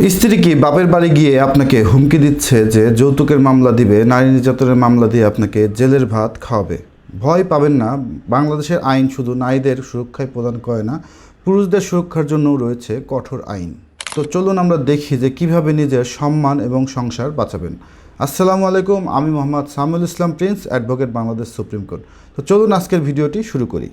স্ত্রী কি বাপের বাড়ি গিয়ে আপনাকে হুমকি দিচ্ছে যে যৌতুকের মামলা দিবে, নারী নির্যাতনের মামলা দিয়ে আপনাকে জেলের ভাত খাওয়াবে? ভয় পাবেন না। বাংলাদেশের আইন শুধু নারীদের সুরক্ষায় প্রদান করে না, পুরুষদের সুরক্ষার জন্যও রয়েছে কঠোর আইন। তো চলুন আমরা দেখি যে কিভাবে নিজের সম্মান এবং সংসার বাঁচাবেন। আসসালামু আলাইকুম, আমি Mohammad Samiul Islam Prince, advocate, Bangladesh supreme court. তো চলুন আজকের ভিডিওটি শুরু করি।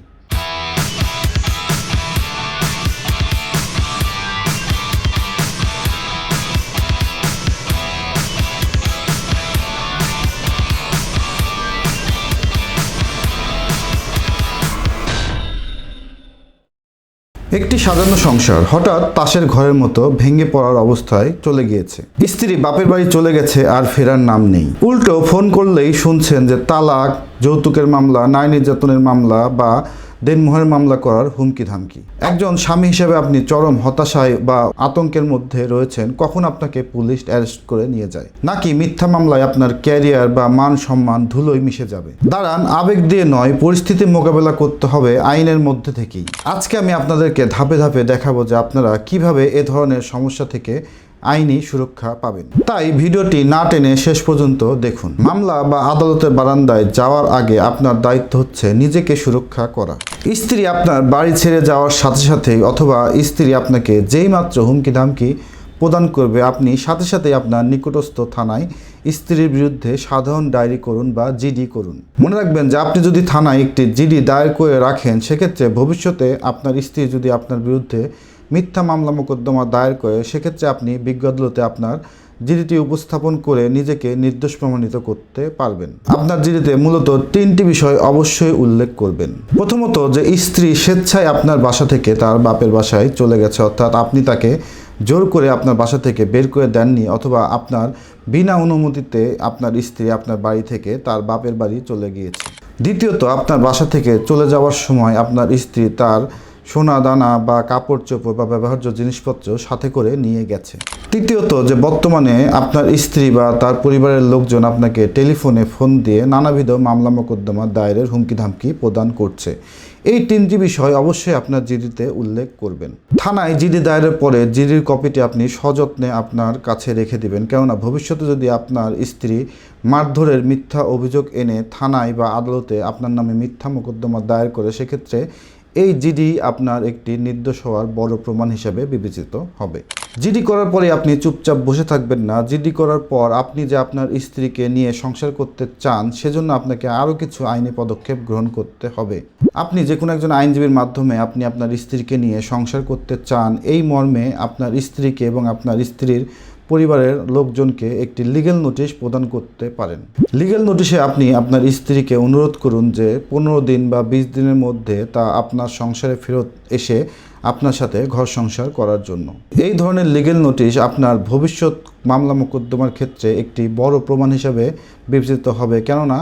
একটি সাজানো সংসার হঠাৎ তাসের ঘরের মতো ভেঙে পড়ার অবস্থায় চলে গিয়েছে। স্ত্রী বাপের বাড়ি চলে গেছে, আর ফেরার নাম নেই। উল্টো ফোন করলেই শুনছেন যে তালাক, যৌতুকের মামলা, নারী নির্যাতনের মামলা বা দেনমোহরের মামলা করার হুমকি ধামকি। একজন স্বামী হিসেবে আপনি চরম হতাশায় বা আতঙ্কের মধ্যে রয়েছেন। কখন আপনাকে পুলিশ অ্যারেস্ট করে নিয়ে যায়, নাকি মিথ্যা মামলায় আপনার ক্যারিয়ার বা মান সম্মান ধুলোয় মিশে যাবে? দাঁড়ান, আবেগ দিয়ে নয়, পরিস্থিতি মোকাবেলা করতে হবে আইনের মধ্যে থেকেই। আজকে আমি আপনাদেরকে ধাপে ধাপে দেখাবো যে আপনারা কিভাবে এ ধরনের সমস্যা থেকে আইনি সুরক্ষা পাবেন। তাই ভিডিওটি না টেনে শেষ পর্যন্ত দেখুন। মামলা বা আদালতের বারান্দায় যাওয়ার আগে আপনার দায়িত্ব হচ্ছে নিজেকে সুরক্ষা করা। স্ত্রী আপনার বাড়ি ছেড়ে যাওয়ার সাথে সাথেই অথবা স্ত্রী আপনাকে যেই মাত্র হুমকি ধামকি প্রদান করবে, আপনি সাথে সাথেই আপনার নিকটস্থ থানায় স্ত্রীর বিরুদ্ধে সাধারণ ডায়েরি করুন বা জিডি করুন। মনে রাখবেন যে আপনি যদি থানায় একটি জিডি দায়ের করে রাখেন, সেক্ষেত্রে ভবিষ্যতে আপনার স্ত্রী যদি আপনার বিরুদ্ধে মিথ্যা মামলা মোকদ্দমা দায়ের করে, সেক্ষেত্রে আপনি বিজ্ঞ আদালতে আপনার জিডিটি উপস্থাপন করে নিজেকে নির্দোষ প্রমাণিত করতে পারবেন। আপনার জিডিতে মূলত তিনটি বিষয় অবশ্যই উল্লেখ করবেন। প্রথমত, যে স্ত্রী স্বেচ্ছায় আপনার বাসা থেকে তার বাপের বাসায় চলে গেছে, অর্থাৎ আপনি তাকে জোর করে আপনার বাসা থেকে বের করে দেননি, অথবা আপনার বিনা অনুমতিতে আপনার স্ত্রী আপনার বাড়ি থেকে তার বাপের বাড়ি চলে গিয়েছে। দ্বিতীয়ত, আপনার বাসা থেকে চলে যাওয়ার সময় আপনার স্ত্রী তার সোনা দানা বা কাপড় চোপড় বা ব্যবহার্য জিনিসপত্র সাথে করে নিয়ে গেছে। তৃতীয়ত, যে বর্তমানে আপনার স্ত্রী বা তার পরিবারের লোকজন আপনাকে টেলিফোনে ফোন দিয়ে নানাবিধ মামলা মোকদ্দমা দায়েরের হুমকি ধামকি প্রদান করছে। এই তিনটি বিষয় অবশ্যই আপনার জিডিতে উল্লেখ করবেন। থানায় জিডি দায়েরের পরে জিডির কপিটি আপনি সযত্নে আপনার কাছে রেখে দিবেন, কেননা ভবিষ্যতে যদি আপনার স্ত্রী মারধরের মিথ্যা অভিযোগ এনে থানায় বা আদালতে আপনার নামে মিথ্যা মোকদ্দমা দায়ের করে, সেক্ষেত্রে এই জিডি আপনার একটি নির্দোষ হওয়ার বড় প্রমাণ হিসাবে বিবেচিত হবে। জিডি করার পরে আপনি চুপচাপ বসে থাকবেন না। জিডি করার পর আপনি যে আপনার স্ত্রীকে নিয়ে সংসার করতে চান, সেজন্য আপনাকে আরও কিছু আইনি পদক্ষেপ গ্রহণ করতে হবে। আপনি যে কোনো একজন আইনজীবীর মাধ্যমে আপনি আপনার স্ত্রীকে নিয়ে সংসার করতে চান, এই মর্মে আপনার স্ত্রীকে এবং আপনার স্ত্রীর পরিবারের লোকজনকে একটি লিগ্যাল নোটিশ প্রদান করতে পারেন। লিগ্যাল নোটিশে আপনি আপনার স্ত্রীকে অনুরোধ করুন যে 15 দিন বা 20 দিনের মধ্যে তা আপনার সংসারে ফেরত এসে আপনার সাথে ঘর সংসার করার জন্য। এই ধরনের লিগ্যাল নোটিশ আপনার ভবিষ্যৎ মামলা মোকদ্দমার ক্ষেত্রে একটি বড় প্রমাণ হিসাবে বিবেচিত হবে, কেননা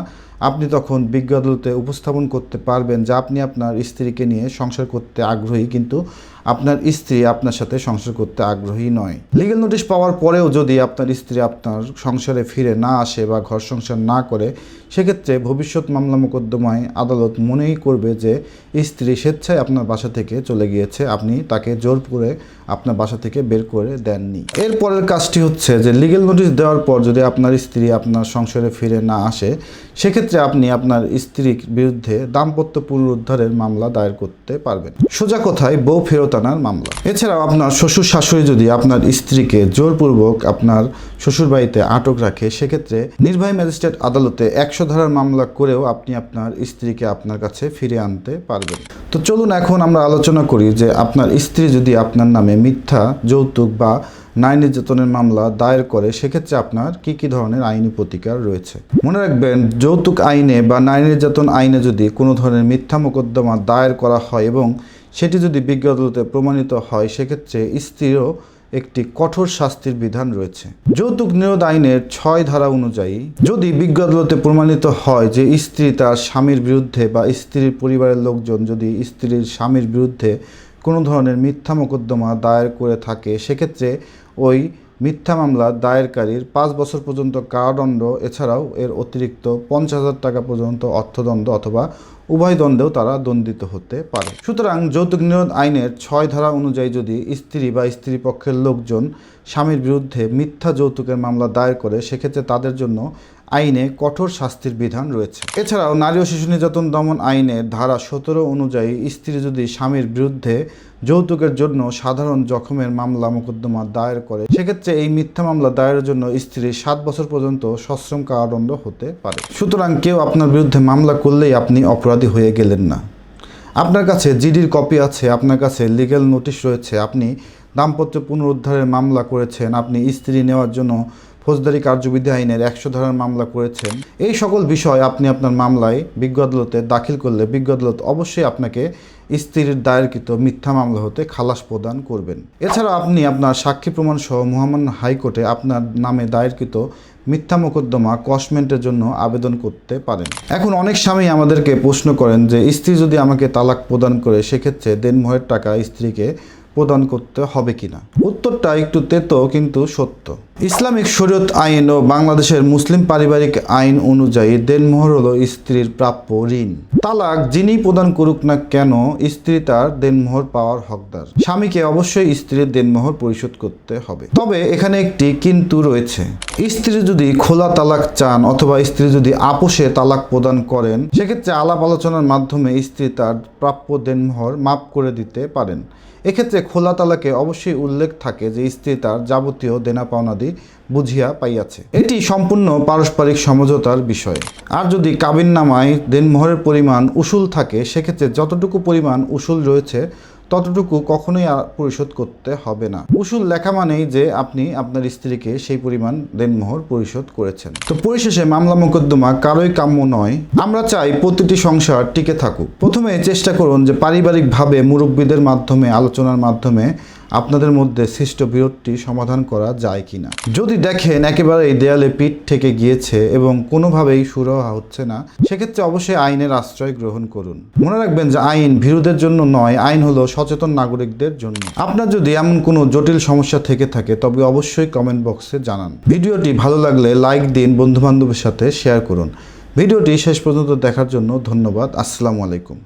আপনি তখন বিজ্ঞ আদালতে উপস্থাপন করতে পারবেন যে আপনি আপনার স্ত্রীকে নিয়ে সংসার করতে আগ্রহী, কিন্তু আপনার স্ত্রী আপনার সাথে সংসার করতে আগ্রহী নয়। লিগ্যাল নোটিশ পাওয়ার পরেও যদি আপনার স্ত্রী আপনার সংসারে ফিরে না আসে বা ঘর সংসার না করে, সেক্ষেত্রে ভবিষ্যৎ মামলা মোকদ্দমায় আদালত মনেই করবে যে স্ত্রী স্বেচ্ছায় আপনার বাসা থেকে চলে গিয়েছে, আপনি তাকে জোর করে আপনার বাসা থেকে বের করে দেননি। এরপরের কাজটি হচ্ছে যে লিগ্যাল নোটিশ দেওয়ার পর যদি আপনার স্ত্রী আপনার সংসারে ফিরে না আসে, সেক্ষেত্রে আপনি আপনার স্ত্রীর বিরুদ্ধে দাম্পত্য পুনরুদ্ধারের মামলা দায়ের করতে পারবেন। সোজা কথায় বউ ফেরত আনার মামলা। এছাড়াও আপনার শ্বশুর শাশুড়ি যদি আপনার স্ত্রীকে জোরপূর্বক আপনার শ্বশুর বাড়িতে আটক রাখে, সেক্ষেত্রে নির্বাহী ম্যাজিস্ট্রেট আদালতে 100 ধারার মামলা করেও আপনি আপনার স্ত্রীকে আপনার কাছে ফিরে আনতে পারবেন। তো চলুন এখন আমরা আলোচনা করি যে আপনার স্ত্রী যদি আপনার নামে মিথ্যা যৌতুক বা নারী নির্যাতনের মামলা দায়ের করে, সেক্ষেত্রে আপনার কি কি ধরনের আইনি প্রতিকার রয়েছে। মনে রাখবেন, যৌতুক আইনে বা নারী নির্যাতন আইনে যদি কোনো ধরনের মিথ্যা মোকদ্দমা দায়ের করা হয় এবং সেটি যদি বিজ্ঞ আদালতে প্রমাণিত হয়, সেক্ষেত্রে স্ত্রীরও একটি কঠোর শাস্তির বিধান রয়েছে। যৌতুক নিরোধ আইনের 6 ধারা অনুযায়ী যদি বিজ্ঞ আদালতে প্রমাণিত হয় যে স্ত্রী তার স্বামীর বিরুদ্ধে বা স্ত্রীর পরিবারের লোকজন যদি স্ত্রীর স্বামীর বিরুদ্ধে কোনো ধরনের মিথ্যা মোকদ্দমা দায়ের করে থাকে, সেক্ষেত্রে ওই মিথ্যা মামলা দায়েরকারীর ৫ বছর পর্যন্ত কারাদণ্ড, এছাড়াও এর অতিরিক্ত ৫০,০০০ টাকা পর্যন্ত অর্থদণ্ড অথবা উভয় দণ্ডেও তারা দণ্ডিত হতে পারে। সুতরাং যৌতুক নিরোধ আইনের ৬ ধারা অনুযায়ী যদি স্ত্রী বা স্ত্রী পক্ষের লোকজন স্বামীর বিরুদ্ধে মিথ্যা যৌতুকের মামলা দায়ের করে, সেক্ষেত্রে তাদের জন্য আইনে কঠোর শাস্তির বিধান রয়েছে। এছাড়াও নারী ও শিশু নির্যাতন দমন আইনের ধারা ১৭ অনুযায়ী স্ত্রী যদি স্বামীর বিরুদ্ধে যৌতুকের জন্য সাধারণ জখমের মামলা মোকদ্দমা দায়ের করে, সেক্ষেত্রে এই মিথ্যা মামলা দায়েরের জন্য স্ত্রীর ৭ বছর পর্যন্ত সশ্রম কারাদণ্ড হতে পারে। সুতরাং কেউ আপনার বিরুদ্ধে মামলা করলেই আপনি অপরাধী হয়ে গেলেন না। আপনার কাছে জিডির কপি আছে, আপনার কাছে লিগ্যাল নোটিশ রয়েছে, আপনি দাম্পত্য পুনরুদ্ধারের মামলা করেছেন, আপনি স্ত্রী নেওয়ার জন্য ফৌজদারি কার্যবিধি আইনের ১০০ ধারার মামলা করেছেন, এই সকল বিষয় আপনি আপনার মামলায় বিজ্ঞ আদালতে দাখিল করলে বিজ্ঞ আদালত অবশ্যই আপনাকে স্ত্রীর দায়েরকৃত মিথ্যা মামলা হতে খালাস প্রদান করবেন। এছাড়া আপনি আপনার সাক্ষী প্রমাণ সহ মহামান্য হাইকোর্টে আপনার নামে দায়েরকৃত মিথ্যা মোকদ্দমা কসমেন্টের জন্য আবেদন করতে পারেন। এখন অনেক স্বামী আমাদেরকে প্রশ্ন করেন যে স্ত্রী যদি আমাকে তালাক প্রদান করে, সেক্ষেত্রে দেনমোহরের টাকা স্ত্রীকে প্রদান করতে হবে কিনা। উত্তরটা একটু তেতো কিন্তু সত্য। ইসলামিক শরীয়ত আইন ও বাংলাদেশের মুসলিম পারিবারিক আইন অনুযায়ী দেনমোহর হলো স্ত্রীর প্রাপ্য ঋণ। তালাক যিনি প্রদান করুক না কেন, স্ত্রী তার দেনমোহর পাওয়ার হকদার। স্বামীকে অবশ্যই স্ত্রীর দেনমোহর পরিশোধ করতে হবে। তবে এখানে একটি কিন্তু রয়েছে। স্ত্রী যদি খোলা তালাক চান অথবা স্ত্রী যদি আপোষে তালাক প্রদান করেন, সেক্ষেত্রে আলাপ আলোচনার মাধ্যমে স্ত্রী তার প্রাপ্য দেনমোহর মাফ করে দিতে পারেন। এক্ষেত্রে খোলা তালাকে অবশ্যই উল্লেখ থাকে যে স্ত্রী তার যাবতীয় দেনা পাওনাদি বুঝিয়া পাইয়াছে। এটি সম্পূর্ণ পারস্পরিক সমঝোতার বিষয়। আর যদি কাবিননামায় দেনমোহরের পরিমাণ উসুল থাকে, সেক্ষেত্রে যতটুকু পরিমাণ উসুল রয়েছে ততটুকু কখনোই পরিশোধ করতে হবে না। উসুল লেখা মানেই যে আপনি আপনার স্ত্রীকে সেই পরিমাণ দেনমোহর পরিশোধ করেছেন। তো পরিশেষে মামলা মোকদ্দমা কারোই কাম্য নয়। আমরা চাই প্রতিটি সংসার টিকে থাকুক। প্রথমে চেষ্টা করুন যে পারিবারিকভাবে মুরব্বীদের মাধ্যমে আলোচনার মাধ্যমে আপনাদের মধ্যে সৃষ্ট বিরোধটি সমাধান করা যায় কিনা। যদি দেখেন একেবারেই দেয়ালে পিঠ থেকে গিয়েছে এবং কোনোভাবেই সুরাহা হচ্ছে না, সেক্ষেত্রে অবশ্যই আইনের আশ্রয় গ্রহণ করুন। মনে রাখবেন যে আইন ভীরুদের জন্য নয়, আইন হলো সচেতন নাগরিকদের জন্য। আপনার যদি এমন কোনো জটিল সমস্যা থেকে থাকে তবে অবশ্যই কমেন্ট বক্সে জানান। ভিডিওটি ভালো লাগলে লাইক দিন, বন্ধুবান্ধবের সাথে শেয়ার করুন। ভিডিওটি শেষ পর্যন্ত দেখার জন্য ধন্যবাদ। আসসালামু আলাইকুম।